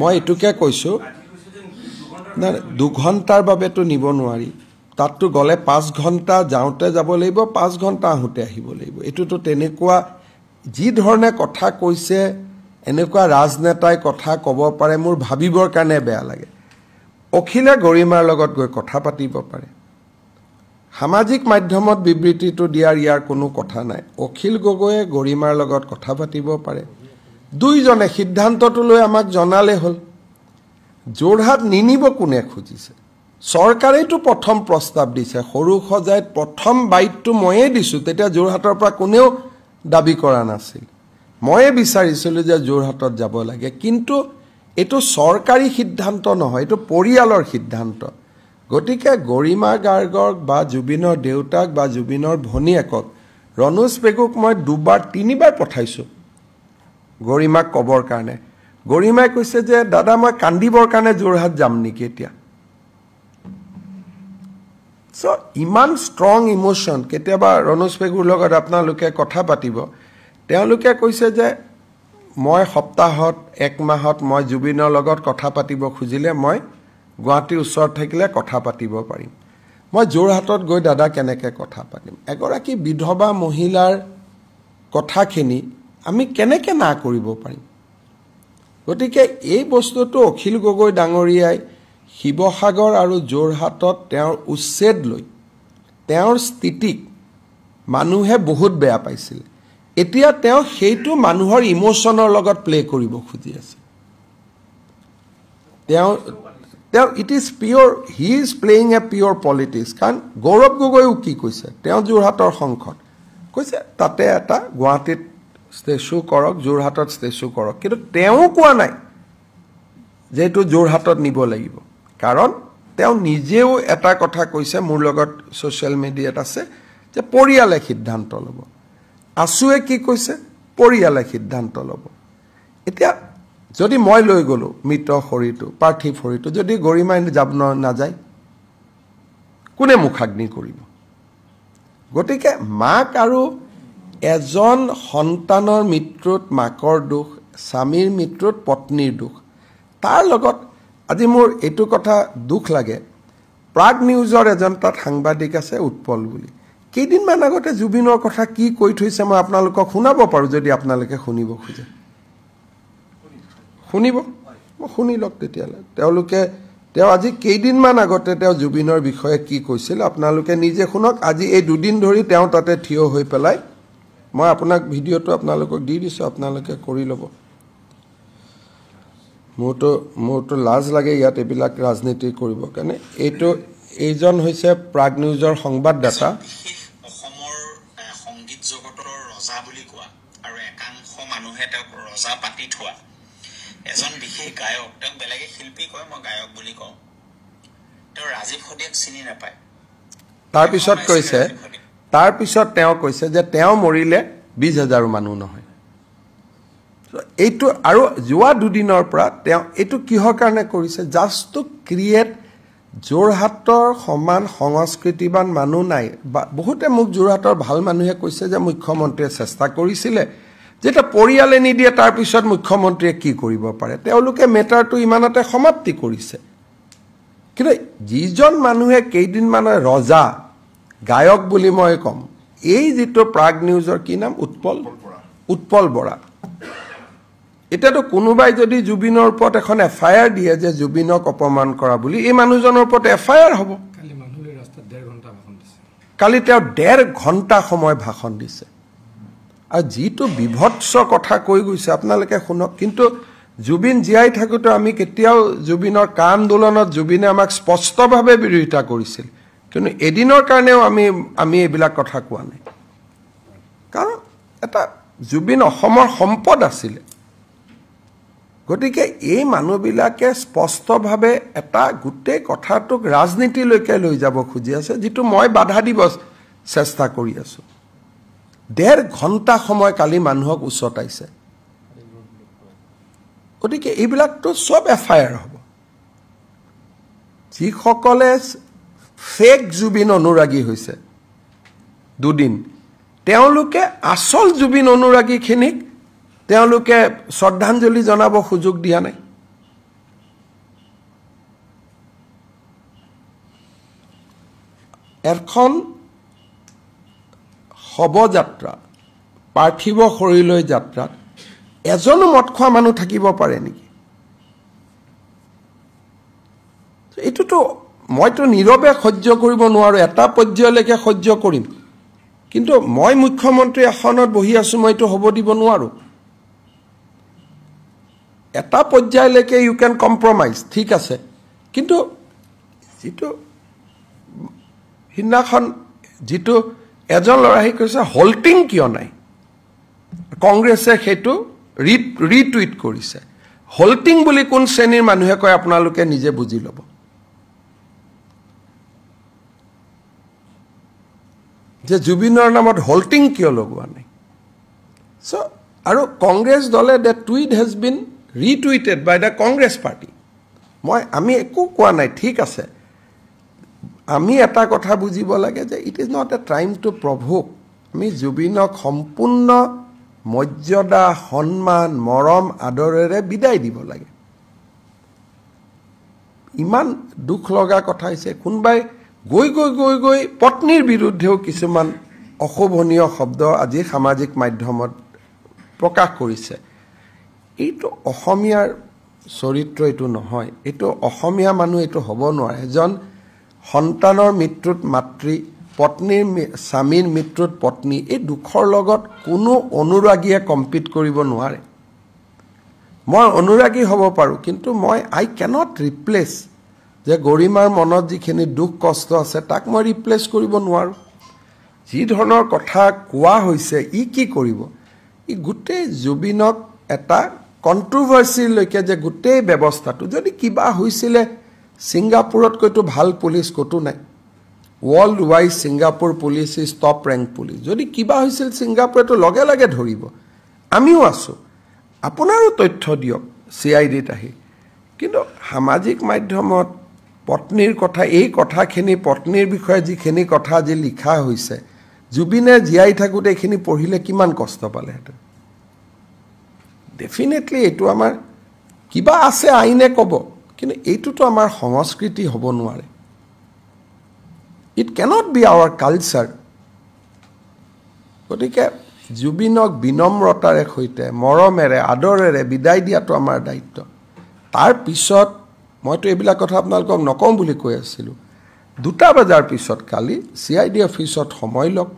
মই এইটোকে কৈছোঁ না 2 ঘণ্টাৰ বাবেতো নিব নোৱাৰি তাততো গ'লে 5 ঘণ্টা যাওঁতে যাব লাগিব 5 ঘণ্টা আহোঁতে আহিব লাগিব এইটোতো তেনেকুৱা যি ধৰণে কথা কৈছে এনেকুৱা ৰাজনেতাই কথা ক'ব পাৰে মোৰ ভাবিবৰ কাৰণে বেয়া লাগে অখিলে গৰিমাৰ লগত গৈ কথা পাতিব পাৰে সামাজিক মাধ্যমত বিবৃতিটো দিয়াৰ ইয়াৰ কোনো কথা নাই অখিল গগৈয়ে গৰিমাৰ লগত কথা পাতিব পাৰে দুইজনে সিদ্ধান্তটো লৈ আমাক জনালে হ'ল যোৰহাট নিনিব কোনে খুজিছে চৰকাৰেইটো প্ৰথম প্ৰস্তাৱ দিছে সৰু সজাইত প্ৰথম বাইটটো ময়ে দিছোঁ তেতিয়া যোৰহাটৰ পৰা কোনেও দাবী কৰা নাছিল ময়ে বিচাৰিছিলোঁ যে যোৰহাটত যাব লাগে কিন্তু এইটো চৰকাৰী সিদ্ধান্ত নহয় এইটো পৰিয়ালৰ সিদ্ধান্ত গতিকে গৰিমা গাৰ্গক বা জুবিনৰ দেউতাক বা জুবিনৰ ভনীয়েকক ৰণোজ পেগুক মই 2বাৰ 3বাৰ পঠাইছোঁ গৰিমাক ক'বৰ কাৰণে গৰিমাই কৈছে যে দাদা মই কান্দিবৰ কাৰণে যোৰহাট যাম নেকি এতিয়া সো ইমান ষ্ট্ৰং ইমোশ্যন কেতিয়াবা ৰণোজ পেগুৰ লগত আপোনালোকে কথা পাতিব তেওঁলোকে কৈছে যে মই সপ্তাহত 1 মাহত মই জুবিনৰ লগত কথা পাতিব খুজিলে মই গুৱাহাটীৰ ওচৰত থাকিলে কথা পাতিব পাৰিম মই যোৰহাটত গৈ দাদা কেনেকৈ কথা পাতিম এগৰাকী বিধৱা মহিলাৰ কথাখিনি আমি কেনেকৈ না কৰিব পাৰিম গতিকে এই বস্তুটো অখিল গগৈ ডাঙৰীয়াই শিৱসাগৰ আৰু যোৰহাটত তেওঁৰ উচ্ছেদ লৈ তেওঁৰ স্থিতিক মানুহে বহুত বেয়া পাইছিল এতিয়া তেওঁ সেইটো মানুহৰ ইমোশ্যনৰ লগত প্লে কৰিব খুজি আছে তেওঁ it is pure he is playing a pure politics কাৰণ গৌৰৱ গগৈও কি কৈছে তেওঁ যোৰহাটৰ সংসদ কৈছে তাতে এটা গুৱাহাটীত ষ্টেচু কৰক যোৰহাটত ষ্টেচু কৰক কিন্তু তেওঁ কোৱা নাই যে এইটো যোৰহাটত নিব লাগিব কাৰণ তেওঁ নিজেও এটা কথা কৈছে মোৰ লগত ছ'চিয়েল মিডিয়াত আছে যে পৰিয়ালে সিদ্ধান্ত ল'ব আছুৱে কি কৈছে পৰিয়ালে সিদ্ধান্ত ল'ব এতিয়া যদি মই লৈ গ'লোঁ মৃত শৰীৰটো পাৰ্থিৱ শৰীৰটো যদি গৰিমাই যাব নাযায় কোনে মুখাগ্নি কৰিব গতিকে মাক আৰু এজন সন্তানৰ মৃত্যুত মাকৰ দুখ স্বামীৰ মৃত্যুত পত্নীৰ দুখ তাৰ লগত আজি মোৰ এইটো কথা দুখ লাগে প্ৰাগ নিউজৰ এজন তাত সাংবাদিক আছে উৎপল বুলি কেইদিনমান আগতে জুবিনৰ কথা কি কৈ থৈছে মই আপোনালোকক শুনাব পাৰোঁ যদি আপোনালোকে শুনিব খোজে শুনিব মই শুনি লওক তেতিয়াহ'লে তেওঁ আজি কেইদিনমান আগতে তেওঁ জুবিনৰ বিষয়ে কি কৈছিল আপোনালোকে নিজে শুনক আজি এই 2 দিন ধৰি তেওঁ তাতে থিয় হৈ পেলাই মই আপোনাক ভিডিঅ'টো আপোনালোকক দি দিছোঁ আপোনালোকে কৰি ল'ব মোৰতো লাজ লাগে ইয়াত এইবিলাক ৰাজনীতি কৰিবৰ কাৰণে এইজন হৈছে প্ৰাগ নিউজৰ সংবাদদাতা অসমৰ সংগীত জগতৰ ৰজা বুলি কোৱা আৰু একাংশ মানুহে তেওঁক ৰজা পাতি থোৱা এজন বিশেষ গায়ক তেওঁক বেলেগে শিল্পী কয় মই গায়ক বুলি কওঁ তেওঁ ৰাজীৱ সদিয়াক চিনি নাপায় তাৰপিছত তেওঁ কৈছে যে তেওঁ মৰিলে 20,000 মানুহ নহয় এইটো আৰু যোৱা 2 দিনৰ পৰা তেওঁ এইটো কিহৰ কাৰণে কৰিছে জাষ্ট টু ক্ৰিয়েট যোৰহাটৰ সমান সংস্কৃতিবান মানুহ নাই বহুতে মোক যোৰহাটৰ ভাল মানুহে কৈছে যে মুখ্যমন্ত্ৰীয়ে চেষ্টা কৰিছিলে যেটা পৰিয়ালে নিদিয়ে তাৰপিছত মুখ্যমন্ত্ৰীয়ে কি কৰিব পাৰে তেওঁলোকে মেটাৰটো ইমানতে সমাপ্তি কৰিছে কিন্তু যিজন মানুহে কেইদিনমানৰ ৰজা গায়ক বুলি মই কম এই যেটো প্ৰাগ নিউজৰ কি নাম উৎপল বৰা এতিয়াতো কোনোবাই যদি জুবিনৰ ওপৰত এখন এফআইআৰ দিয়ে যে জুবিনক অপমান কৰা বুলি এই মানুহজনৰ ওপৰত এফআইআৰ হ'ব কালি তেওঁ 1.5 ঘণ্টা সময় ভাষণ দিছে আৰু যিটো বিভৎস কথা কৈ গৈছে আপোনালোকে শুনক কিন্তু জুবিন জীয়াই থাকোতে আমি কেতিয়াও জুবিনৰ কা আন্দোলনত জুবিনে আমাক স্পষ্টভাৱে বিৰোধিতা কৰিছিল কিন্তু এদিনৰ কাৰণেও আমি এইবিলাক কথা কোৱা নাই কাৰণ এটা জুবিন অসমৰ সম্পদ আছিল গতিকে এই মানুহবিলাকে স্পষ্টভাৱে এটা গোটেই কথাটোক ৰাজনীতিলৈকে লৈ যাব খুজি আছে যেটো মই বাধা দিব চেষ্টা কৰি আছোঁ 1.5 ঘণ্টা সময় কালি মানুহক উচতাইছে গতিকে এইবিলাকতো সব এফআইআৰ হ'ব যিসকলে ফেক জুবিন অনুৰাগী হৈছে দুদিন তেওঁলোকে আসল জুবিন অনুৰাগীখিনিক তেওঁলোকে শ্ৰদ্ধাঞ্জলি জনাব সুযোগ দিয়া নাই এখন শৱযাত্ৰা পাৰ্থিব শৰীৰলৈ যাত্ৰাত এজনো মদ খোৱা মানুহ থাকিব পাৰে নেকি এইটোতো মইতো নীৰৱে সহ্য কৰিব নোৱাৰো এটা পৰ্যায়লৈকে সহ্য কৰিম কিন্তু মই মুখ্যমন্ত্ৰী আসনত বহি আছো মইতো হ'ব দিব নোৱাৰো এটা পৰ্যায়লৈকে ইউ ক্যান কম্প্ৰমাইজ ঠিক আছে কিন্তু যেটো হিনাখন যেটো এজন লৰাই কৈছে হল্টিং কিয় নাই কংগ্ৰেছে হেতু ৰিটুইট কৰিছে হল্টিং বুলি কোন শ্ৰেণীৰ মানুহে কয় আপোনালোকে নিজে বুজি ল'ব যে জুবিনৰ নামত হল্টিং কিয় লগোৱা নাই সো আৰু কংগ্ৰেছ দলে that tweet has been retweeted by the Congress party আমি একো কোৱা নাই ঠিক আছে আমি এটা কথা বুজিব লাগে যে it is not a time to provoke আমি জুবিনক সম্পূৰ্ণ মৰ্যাদা সন্মান মৰম আদৰেৰে বিদায় দিব লাগে ইমান দুখ লগা কথা হৈছে কোনবাই গৈ পত্নীৰ বিৰুদ্ধেও কিছুমান অশোভনীয় শব্দ আজি সামাজিক মাধ্যমত প্ৰকাশ কৰিছে এইটো অসমীয়াৰ চৰিত্ৰ এইটো নহয় এইটো অসমীয়া মানুহ এইটো হ'ব নোৱাৰে এজন সন্তানৰ মৃত্যুত মাতৃ পত্নীৰ স্বামীৰ মৃত্যুত পত্নী এই দুখৰ লগত কোনো অনুৰাগীয়ে কম্পিট কৰিব নোৱাৰে মই অনুৰাগী হ'ব পাৰো কিন্তু মই আই ক্যানট ৰিপ্লেস যে গৰিমাৰ মনত যিখিনি দুখ কষ্ট আছে তাক মই ৰিপ্লেস কৰিব নোৱাৰো যি ধৰণৰ কথা কোৱা হৈছে ই কি কৰিব ই গুটে জুবিনক এটা কন্ট্ৰোভাৰ্সি লৈকে যে গুটে ব্যৱস্থাটো যদি কিবা হৈছিলে সিঙ্গাপুৰত কইতো ভাল পুলিশ কতো নাই world wide Singapore police is top rank police যদি কিবা হৈছিল সিঙ্গাপুৰটো লগে লগে ধৰিব আমিও আছো আপোনাৰো তথ্য দিয়ক সিআইডিত আহি কিন্তু সামাজিক মাধ্যমত পত্নীৰ কথা এই কথাখিনি পত্নীৰ বিষয়ে যিখিনি কথা যে লিখা হৈছে জুবিনে জিয়াই থাকুতে এখিনি পঢ়িলে কিমান কষ্ট পালে হেতে ডেফিনেটলি এটো আমাৰ কিবা আছে আইনে কব কিন্তু এইটোতো আমাৰ সংস্কৃতি হ'ব নোৱাৰে it cannot be our culture গতিকে জুবিনক বিনম্ৰতাৰে হৈতে মৰমেৰে আদৰেৰে বিদায় দিয়াটো আমাৰ দায়িত্ব তাৰ পিছত মইতো এইবিলা কথা আপোনালোকক নকম বুলি কৈ আছিল 2টা বজাৰ পিছত কালি সিআইডি অফিসত সময় লওক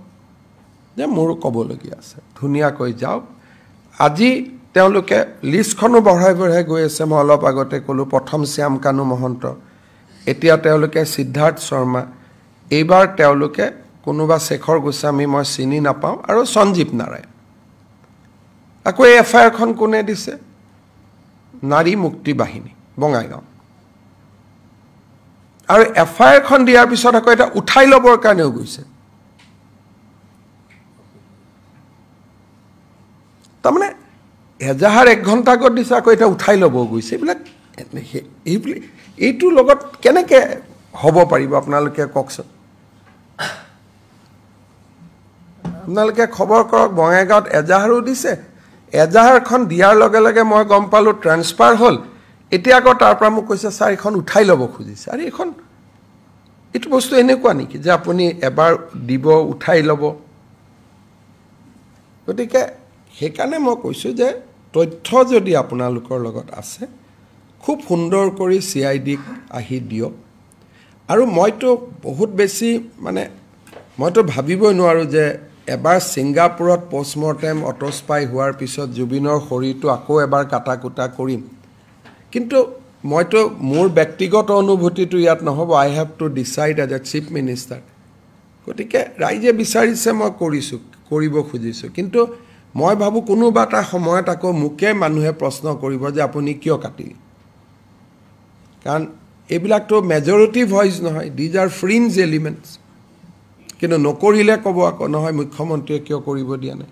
যে মোৰ কবলগীয়া আছে ধুনিয়াকৈ যাওক আজি তেওঁলোকে লিষ্টখনো বঢ়াই গৈ আছে মই অলপ আগতে কলো প্ৰথম শ্যাম কানু মহন্ত এতিয়া তেওঁলোকে সিদ্ধাৰ্থ শৰ্মা এইবাৰ তেওঁলোকে কোনোবা শেখৰ গোস্বামী মই চিনি নাপাও আৰু সঞ্জীৱ নাৰায়ণ আকৌ এফআইআৰ খন কোনে দিছে নাৰী মুক্তি বাহিনী বঙাইগাঁও আৰু এফআইআৰ খন দিয়াৰ পিছত আকৌ এটা উঠাই লবৰ কাৰণেও গৈছে তাৰমানে এজাহাৰ 1 ঘণ্টা আগত দিছে আকৌ এটা উঠাই লব গৈছে এইটো লগত কেনেকে হ'ব পাৰিব আপোনালোকে কওকচোন আপোনালোকে খবৰ কৰক বঙাইগাঁৱত এজাহাৰো দিছে এজাহাৰখন দিয়াৰ লগে লগে মই গম পালো ট্ৰান্সফাৰ হল এতিয়া আকৌ তাৰ পৰা মোক কৈছে স্যাৰ এখন উঠাই লব খুজিছে আৰু এখন এটো বস্তু এনেকুৱা নেকি যে আপুনি এবাৰ দিব উঠাই লব গতিকে হেকানে মই কৈছো যে তথ্য যদি আপোনালোকৰ লগত আছে খুব সুন্দৰ কৰি সিআইডিক আহি দিয়ক আৰু মইতো বহুত বেছি মানে মইতো ভাবিবই নোৱাৰো যে এবাৰ সিঙ্গাপুৰত পোষ্টমৰ্টেম অটোস্পাই হোৱাৰ পিছত জুবিনৰ শৰীৰটো আকৌ এবাৰ কাটাকুটা কৰিম কিন্তু মইতো মোৰ ব্যক্তিগত অনুভূতিটো ইয়াত নহব I have to decide as a chief minister গতিকে ৰাইজে বিচাৰিছে মই কৰিব খুজিছো কিন্তু মই ভাবো কোনোবা এটা সময়ত আকৌ মুকে মানুহে প্ৰশ্ন কৰিব যে আপুনি কিয় কাটিল কাৰণ এইবিলাকটো মেজৰিটি ভয়েস নহয় দিজ আৰ ফ্ৰিঞ্জ এলিমেন্টস কিন্তু নকৰিলে ক'ব আকৌ নহয় মুখ্যমন্ত্ৰীয়ে কিয় কৰিব দিয়া নাই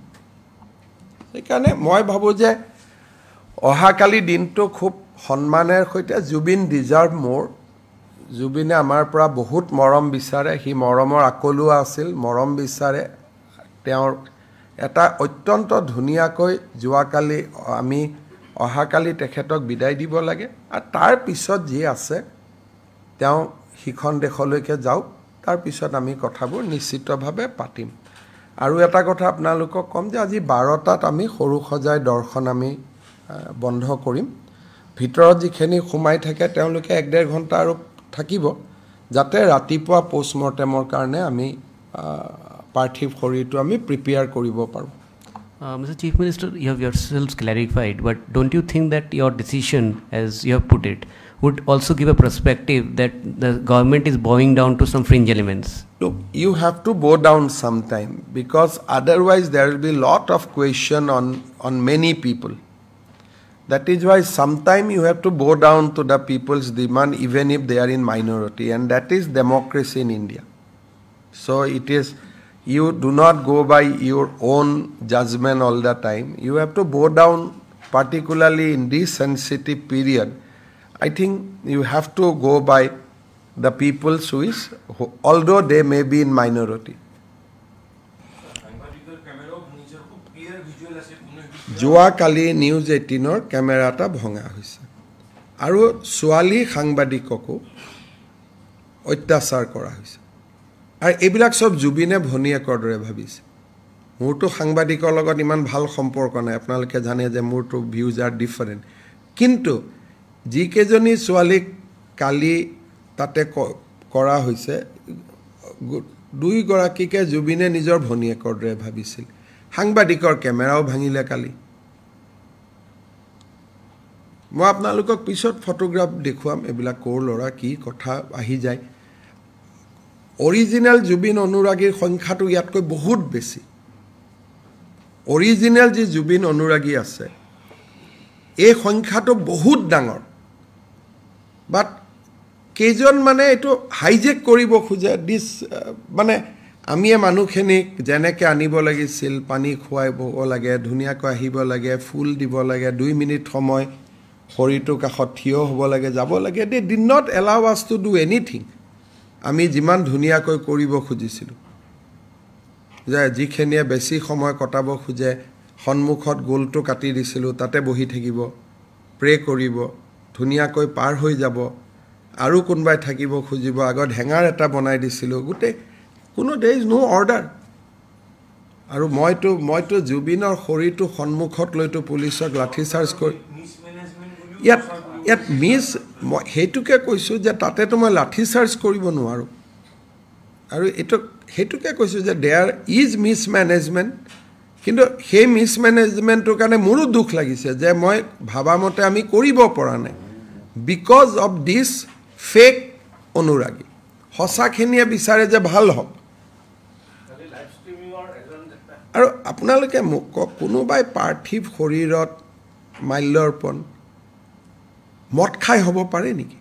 সেইকাৰণে মই ভাবোঁ যে অহাকালি দিনটো খুব সন্মানেৰ সৈতে জুবিন ডিজাৰ্ভ মোৰ জুবিনে আমাৰ পৰা বহুত মৰম বিচাৰে সি মৰমৰ আকলুৱা আছিল মৰম বিচাৰে তেওঁৰ এটা অত্যন্ত ধুনীয়াকৈ যোৱাকালি আমি অহাকালি তেখেতক বিদায় দিব লাগে আৰু তাৰ পিছত যি আছে তেওঁ সিখন দেশলৈকে যাওক তাৰ পিছত আমি কথাবোৰ নিশ্চিতভাৱে পাতিম আৰু এটা কথা আপোনালোকক কম যে আজি 12টাত আমি সৰু সজাই দৰ্শন আমি বন্ধ কৰিম ভিতৰত যিখিনি সোমাই থাকে তেওঁলোকে 1.5 ঘণ্টা আৰু থাকিব যাতে ৰাতিপুৱা পোষ্টমৰ্টেমৰ কাৰণে আমি পাৰ্থিৱ শৰীৰটো আমি প্ৰিপেয়াৰ কৰিব পাৰোঁ Mr. Chief Minister, you have yourselves clarified, but don't you think that your decision, as you have put it, would also give a perspective that the government is bowing down to some fringe elements? Look, you have to bow down sometime because otherwise there will be a lot of question on many people. That is why sometime you have to bow down to the people's demand even if they are in minority and that is democracy in India. So it is, you do not go by your own judgment all the time. You have to bow down particularly in this sensitive period. I think you have to go by the people's wish although they may be in minority. যোৱাকালি news 18ৰ camera এটা ভঙা হৈছে আৰু ছোৱালী সাংবাদিককো অত্যাচাৰ কৰা হৈছে আৰু এইবিলাক সব জুবিনে ভনিয়েকৰ দৰে ভাবিছে মোৰটো সাংবাদিকৰ লগত ইমান ভাল সম্পৰ্ক নাই আপোনালোকে জানে যে মোৰটো ভিউজ আৰ ডিফাৰেন্ট কিন্তু যিকেজনী ছোৱালীক কালি তাতে কৰা হৈছে দুই গৰাকীকে জুবিনে নিজৰ ভনিয়েকৰ দৰে ভাবিছিল সাংবাদিকৰ কেমেৰাও ভাঙিলে কালি মই আপোনালোকক পিছত ফটোগ্ৰাফ দেখুৱাম এইবিলাক কোৰ লৰা কি কথা আহি যায় অৰিজিনাল জুবিন অনুৰাগীৰ সংখ্যাটো ইয়াতকৈ বহুত বেছি অৰিজিনাল যি জুবিন অনুৰাগী আছে এই সংখ্যাটো বহুত ডাঙৰ বাট কেজন মানে এটো হাইজেক কৰিব খোজে দিস মানে আমি মানুহখিনিক যেনেকৈ আনিব লাগিছিল পানী খুৱাইব লাগে ধুনীয়াকৈ আহিব লাগে ফুল দিব লাগে 2 মিনিট সময় শৰীৰটো কাষত থিয় হ'ব লাগে যাব লাগে they did not allow us to do anything আমি যিমান ধুনীয়াকৈ কৰিব খুজিছিল যে যিখিনিয়ে বেছি সময় কটাব খুজে সন্মুখত গোলটো কাটি দিছিল তাতে বহি থাকিব প্ৰে কৰিব ধুনীয়াকৈ পাৰ হৈ যাব আৰু কোনবাই থাকিব খুজিব আগত হেঙাৰ এটা বনাই দিছিল গুটে কোনো there is no order আৰু মইতো জুবিনৰ শৰীৰটো সন্মুখত লৈতো পুলিচক লাঠি চাৰ্জ কৰি ইয়াত মিছ হেতুকে কৈছো যে তাতেতো মই লাঠি চাৰ্জ কৰিব নোৱাৰো আৰু এটো হেতুকে কৈছো যে দেয়াৰ ইজ মিসম্যানেজমেন্ট কিন্তু সেই মিসম্যানেজমেন্টৰ কাৰণে মোৰো দুখ লাগিছে যে মই ভাবামতে আমি কৰিব পৰা নাই বিকজ অফ দিস ফেক অনুৰাগী হসাখিনিয়ে বিচাৰে যে ভাল হ'ব আৰু আপোনালোকে মোক কোনোবাই পাৰ্থিৱ শৰীৰত মাল্যৰ্পণ মদ খাই হ'ব পাৰে নেকি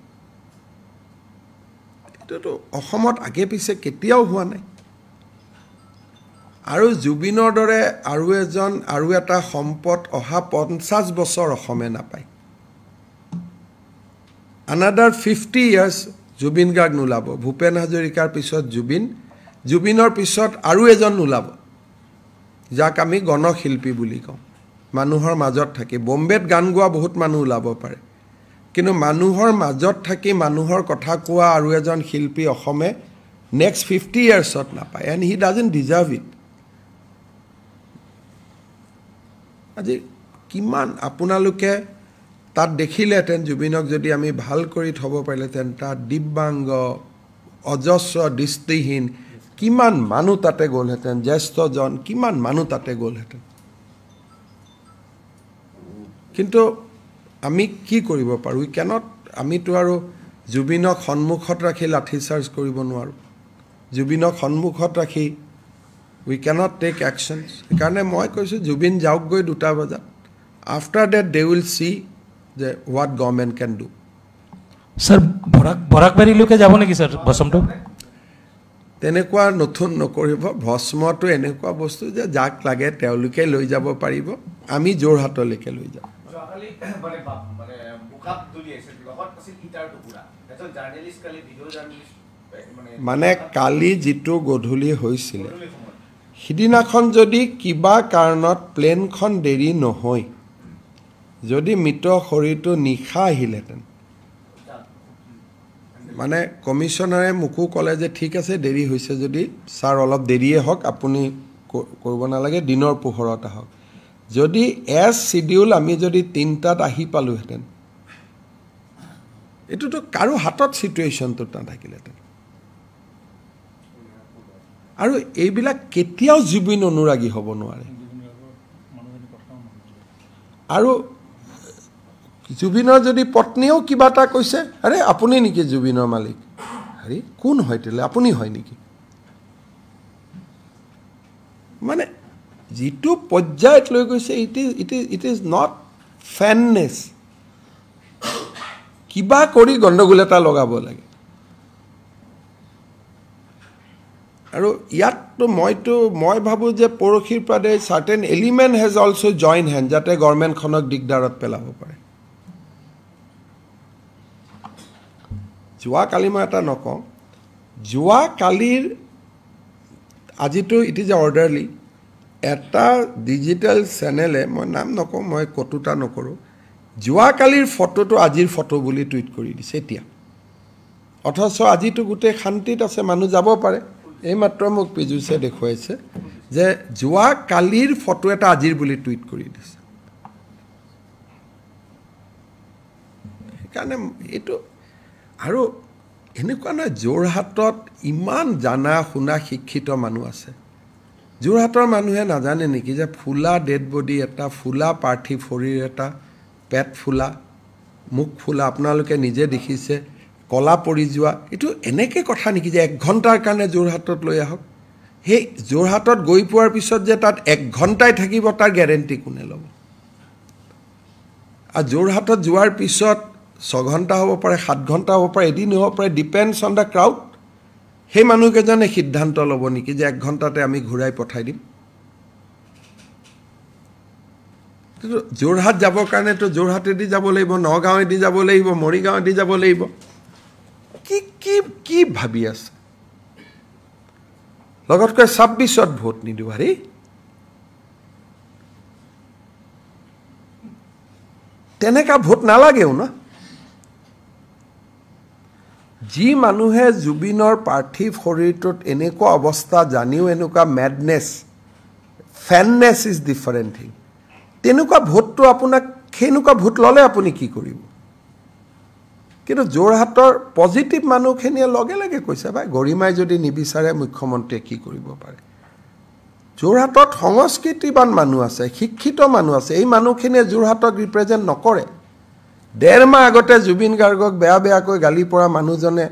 এটোতো অসমত আগে পিছে কেতিয়াও হোৱা নাই আৰু জুবিনৰ দৰে আৰু এটা সম্পদ অহা 50 বছৰ অসমে নাপায় another 50 years জুবিন গাৰ্গ নুলাব ভূপেন হাজৰিকাৰ পিছত জুবিনৰ পিছত আৰু এজন নুলাব যাক আমি গণশিল্পী বুলি কওঁ মানুহৰ মাজত থাকি বম্বেত গান গোৱা বহুত মানুহ ওলাব পাৰে কিন্তু মানুহৰ মাজত থাকি মানুহৰ কথা কোৱা আৰু এজন শিল্পী অসমে নেক্সট 50 ইয়াৰ্ছত নাপায় and he doesn't deserve it আজি কিমান আপোনালোকে তাত দেখিলেতেন জুবিনক যদি আমি ভাল কৰি থব পাৰিলেতেন তাত দিব্যাংগ অজস্ৰ দৃষ্টিহীন কিমান মানুহ তাতে গ'লহেতেন জ্যেষ্ঠজন কিমান মানুহ তাতে গ'লহেতেন কিন্তু আমি কি কৰিব পাৰো উই ক্যানট আমিতো আৰু জুবিনক সন্মুখত ৰাখি লাঠি চাৰ্জ কৰিব নোৱাৰো জুবিনক সন্মুখত ৰাখি উই ক্যানট টেক একশনস কাৰণে মই কৈছো জুবিন যাওক গৈ 2টা বজাত after that they will see যে what government can do sir বৰাকবাৰীলৈকে যাব নেকি sir বসমটো তেনেকুৱা নতুন নকৰিব ভস্মটো এনেকুৱা বস্তু যে যাক লাগে তেওঁলোকে লৈ যাব পাৰিব আমি যোৰহাটলৈকে লৈ যাম মানে কালি যিটো গধূলি হৈছিল সিদিনাখন যদি কিবা কাৰণত প্লেনখন দেৰি নহয় যদি মৃত শৰীৰটো নিশা আহিলেহেঁতেন মানে কমিশনাৰে মোকো ক'লে যে ঠিক আছে দেৰি হৈছে যদি ছাৰ অলপ দেৰিয়ে হওক আপুনি কৰিব নালাগে দিনৰ পোহৰত আহক যদি এজ শিডিউল আমি যদি 3টাত আহি পালোহেঁতেন এইটোতো কাৰো হাতত চিটুৱেশ্যনটো নাথাকিলেহেঁতেন আৰু এইবিলাক কেতিয়াও জুবিন অনুৰাগী হ'ব নোৱাৰে আৰু জুবিনৰ যদি পত্নীও কিবা এটা কৈছে আৰে আপুনি নেকি জুবিনৰ মালিক আৰে কোন হয় তেলে আপুনি হয় নেকি মানে যিটো পৰ্যায়ত লৈ গৈছে ইট ইজ নট ফেননেছ কিবা কৰি গণ্ডগোল এটা লগাব লাগে আৰু ইয়াততো মই ভাবোঁ যে পৰহিৰ পৰা certain element has also' join hand যাতে গভৰ্ণমেণ্টখনক দিগদাৰত পেলাব পাৰে যোৱাকালি মই এটা নকওঁ যোৱাকালিৰ আজিতো ইট ইজ অৰ্ডাৰলি এটা ডিজিটেল চেনেলে মই নাম নকওঁ মই কটুতা নকৰোঁ যোৱাকালিৰ ফটোটো আজিৰ ফটো বুলি টুইট কৰি দিছে এতিয়া অথচ আজিতো গোটেই শান্তিত আছে মানুহ যাব পাৰে এইমাত্ৰ মোক পিজুছে দেখুৱাইছে যে যোৱাকালিৰ ফটো এটা আজিৰ বুলি টুইট কৰি দিছে সেইকাৰণে এইটো আৰু এনেকুৱা নহয় যোৰহাটত ইমান জানা শুনা শিক্ষিত মানুহ আছে যোৰহাটৰ মানুহে নাজানে নেকি যে ফুলা ডেড বডি এটা ফুলা পাৰ্থিৱ শৰীৰ এটা পেট ফুলা মুখ ফুলা আপোনালোকে নিজে দেখিছে কলা পৰি যোৱা এইটো এনেকৈ কথা নেকি যে 1 ঘণ্টাৰ কাৰণে যোৰহাটত লৈ আহক সেই যোৰহাটত গৈ পোৱাৰ পিছত যে তাত 1 ঘণ্টাই থাকিব তাৰ গেৰেণ্টি কোনে ল'ব আৰু যোৰহাটত যোৱাৰ পিছত 6 ঘণ্টা হ'ব পাৰে 7 ঘণ্টা হ'ব পাৰে এদিন হ'ব পাৰে ডিপেণ্ডছ অন দ্য ক্ৰাউড সেই মানুহকেইজনে সিদ্ধান্ত ল'ব নেকি যে 1 ঘণ্টাতে আমি ঘূৰাই পঠাই দিম যোৰহাট যাবৰ কাৰণেতো যোৰহাটেদি যাব লাগিব নগাঁৱেদি যাব লাগিব মৰিগাঁৱেদি যাব লাগিব কি কি কি ভাবি আছে লগতকৈ 26ত ভোট নিদিওঁ হাৰি তেনেকা ভোট নালাগেও ন যি মানুহে জুবিনৰ পাৰ্থিৱ শৰীৰটোত এনেকুৱা অৱস্থা জানিও এনেকুৱা মেডনেছ ফেননেছ ইজ ডিফাৰেণ্ট থিং তেনেকুৱা ভোটটো আপোনাক সেইনেকুৱা ভোট ল'লে আপুনি কি কৰিব কিন্তু যোৰহাটৰ পজিটিভ মানুহখিনিয়ে লগে লগে কৈছে ভাই গৰিমাই যদি নিবিচাৰে মুখ্যমন্ত্ৰীয়ে কি কৰিব পাৰে যোৰহাটত সংস্কৃতিবান মানুহ আছে শিক্ষিত মানুহ আছে এই মানুহখিনিয়ে যোৰহাটক ৰিপ্ৰেজেণ্ট নকৰে 1.5 মাহ আগতে জুবিন গাৰ্গক বেয়াকৈ গালি পৰা মানুহজনে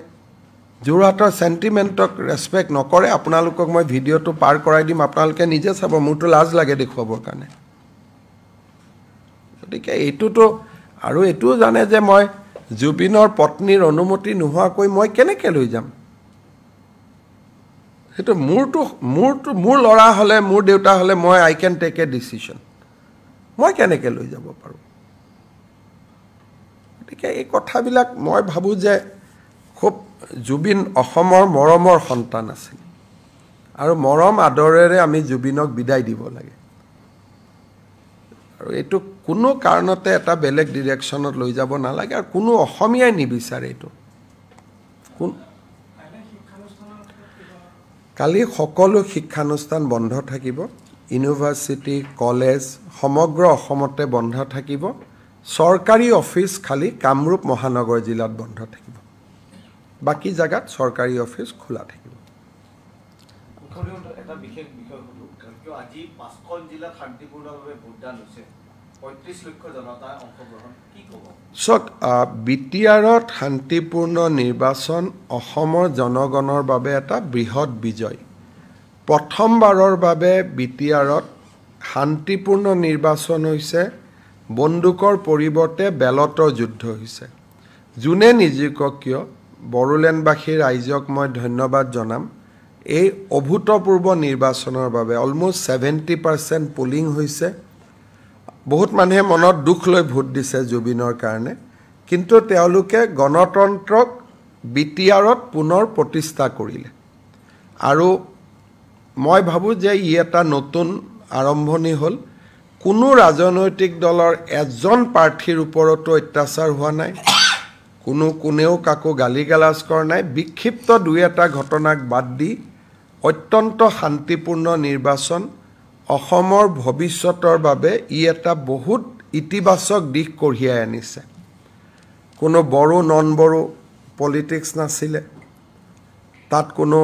যোৰহাটৰ চেণ্টিমেণ্টক ৰেছপেক্ট নকৰে আপোনালোকক মই ভিডিঅ'টো পাৰ কৰাই দিম আপোনালোকে নিজে চাব মোৰতো লাজ লাগে দেখুৱাবৰ কাৰণে গতিকে এইটোতো আৰু এইটোও জানে যে মই জুবিনৰ পত্নীৰ অনুমতি নোহোৱাকৈ মই কেনেকৈ লৈ যাম সেইটো মোৰ ল'ৰা হ'লে মোৰ দেউতা হ'লে মই I can take a decision মই কেনেকৈ লৈ যাব পাৰোঁ গতিকে এই কথাবিলাক মই ভাবোঁ যে খুব জুবিন অসমৰ মৰমৰ সন্তান আছিল আৰু মৰম আদৰেৰে আমি জুবিনক বিদায় দিব লাগে আৰু এইটো কোনো কাৰণতে এটা বেলেগ ডিৰেকশ্যনত লৈ যাব নালাগে আৰু কোনো অসমীয়াই নিবিচাৰে এইটো কালি সকলো শিক্ষানুষ্ঠান বন্ধ থাকিব ইউনিভাৰ্চিটি কলেজ সমগ্ৰ অসমতে বন্ধ থাকিব চৰকাৰী অফিচ খালি কামৰূপ মহানগৰ জিলাত বন্ধ থাকিব বাকি জায়গাত চৰকাৰী অফিচ খোলা থাকিব এটা বিশেষ বিষয় হলো কিয় আজি 5খন জিলাত শান্তিপূৰ্ণভাৱে ভোটদান হৈছে 35 লক্ষ জনতা অংশগ্ৰহণ কি ক'ব সক বিটিআৰত শান্তিপূৰ্ণ নিৰ্বাচন অসমৰ জনগণৰ বাবে এটা বৃহৎ বিজয় প্ৰথমবাৰৰ বাবে বিটিআৰত শান্তিপূৰ্ণ নিৰ্বাচন হৈছে বন্দুকৰ পৰিৱৰ্তে বেলটৰ যুদ্ধ হৈছে যোনে নিযুক্ত কিয় বড়োলেণ্ডবাসী ৰাইজক মই ধন্যবাদ জনাম এই অভূতপূৰ্ব নিৰ্বাচনৰ বাবে অলমোষ্ট 70% পোলিং হৈছে বহুত মানুহে মনত দুখ লৈ ভোট দিছে জুবিনৰ কাৰণে কিন্তু তেওঁলোকে গণতন্ত্ৰক বিটিআৰত পুনৰ প্ৰতিষ্ঠা কৰিলে আৰু মই ভাবো যে ই এটা নতুন আৰম্ভণি হ'ল কোনো ৰাজনৈতিক দলৰ এজন প্ৰাৰ্থীৰ ওপৰতো অত্যাচাৰ হোৱা নাই কোনেও কাকো গালিগালাজ কৰা নাই বিক্ষিপ্ত দুই এটা ঘটনাক বাদ দি অত্যন্ত শান্তিপূৰ্ণ নিৰ্বাচন অসমৰ ভৱিষ্যতৰ বাবে ই এটা বহুত ইতিবাচক দিশ কঢ়িয়াই আনিছে কোনো বড়ো নন বড়ো পলিটিক্স নাছিলে তাত কোনো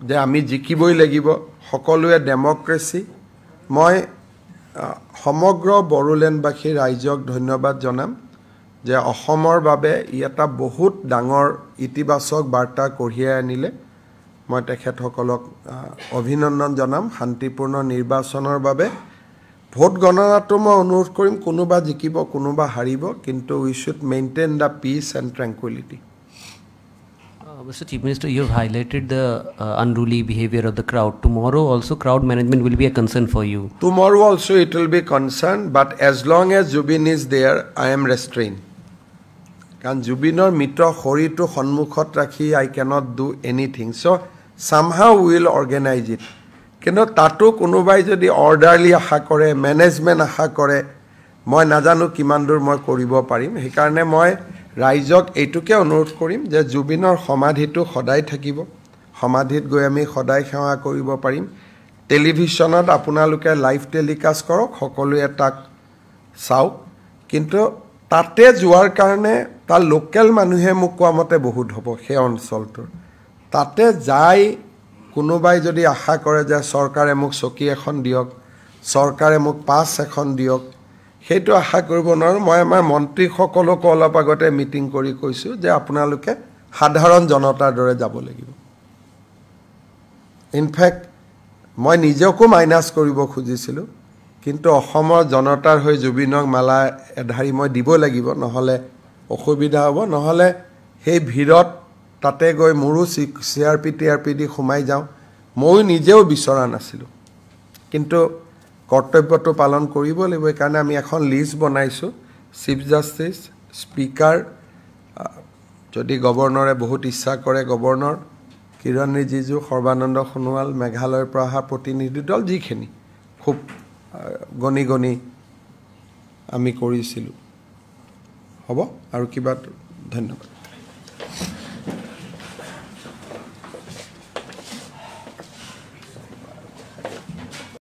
যে আমি জিকিবই লাগিব সকলোৱে ডেমক্ৰেসি মই সমগ্ৰ বড়োলেণ্ডবাসী ৰাইজক ধন্যবাদ জনাম যে অসমৰ বাবে ই এটা বহুত ডাঙৰ ইতিবাচক বাৰ্তা কঢ়িয়াই আনিলে মই তেখেতসকলক অভিনন্দন জনাম শান্তিপূৰ্ণ নিৰ্বাচনৰ বাবে ভোট গণনাটো মই অনুৰোধ কৰিম কোনোবা জিকিব কোনোবা হাৰিব কিন্তু we should maintain the peace and tranquility. Mr. Chief Minister, you have highlighted the unruly behavior of the crowd. Tomorrow also crowd management will be a concern for you. Tomorrow also it will be concern, but as long as Jubin is there, I am restrained. Because Jubinor mitra khoritu khonmukhot rakhi, I cannot do anything. So somehow we will organize it. কিন্তু তাতো কোনোবাই যদি অৰ্ডাৰলি আশা কৰে management আশা কৰে মই নাজানো কিমান দূৰ মই কৰিব পাৰিম সেইকাৰণে মই ৰাইজক এইটোকে অনুৰোধ কৰিম যে জুবিনৰ সমাধিটো সদায় থাকিব সমাধিত গৈ আমি সদায় সেৱা কৰিব পাৰিম টেলিভিছনত আপোনালোকে লাইভ টেলিকাষ্ট কৰক সকলোৱে তাক চাওক কিন্তু তাতে যোৱাৰ কাৰণে তাৰ লোকেল মানুহে মোক কোৱা মতে বহুত হ'ব সেই অঞ্চলটোৰ তাতে যাই কোনোবাই যদি আশা কৰে যে চৰকাৰে মোক চকী এখন দিয়ক চৰকাৰে মোক পাছ এখন দিয়ক সেইটো আশা কৰিব নোৱাৰো মই আমাৰ মন্ত্ৰীসকলক অলপ আগতে মিটিং কৰি কৈছো যে আপোনালোকে সাধাৰণ জনতাৰ দৰে যাব লাগিব ইনফ্যাক্ট মই নিজকো মাইনাস কৰিব খুজিছিলো কিন্তু অসমৰ জনতাৰ হৈ জুবিনক মালা এধাৰি মই দিব লাগিব নহলে অসুবিধা হ'ব নহলে সেই ভিৰত তাতে গৈ মোৰো সিআৰপি টিআৰপি দি সোমাই যাওঁ মই নিজেও বিচৰা নাছিলো কিন্তু কৰ্তব্যটো পালন কৰিব লাগিব কাৰণ আমি এখন লিষ্ট বনাইছো চিফ জাস্টিস স্পিকাৰ যদি গভৰ্ণৰে বহুত ইচ্ছা কৰে গভৰ্ণৰ কিৰণ ৰিজিজু সৰ্বানন্দ সোণোৱাল মেঘালয়ৰ পৰা অহা প্ৰতিনিধি দল যিখিনি খুব গণি আমি কৰিছিলো হ'ব আৰু কিবা ধন্যবাদ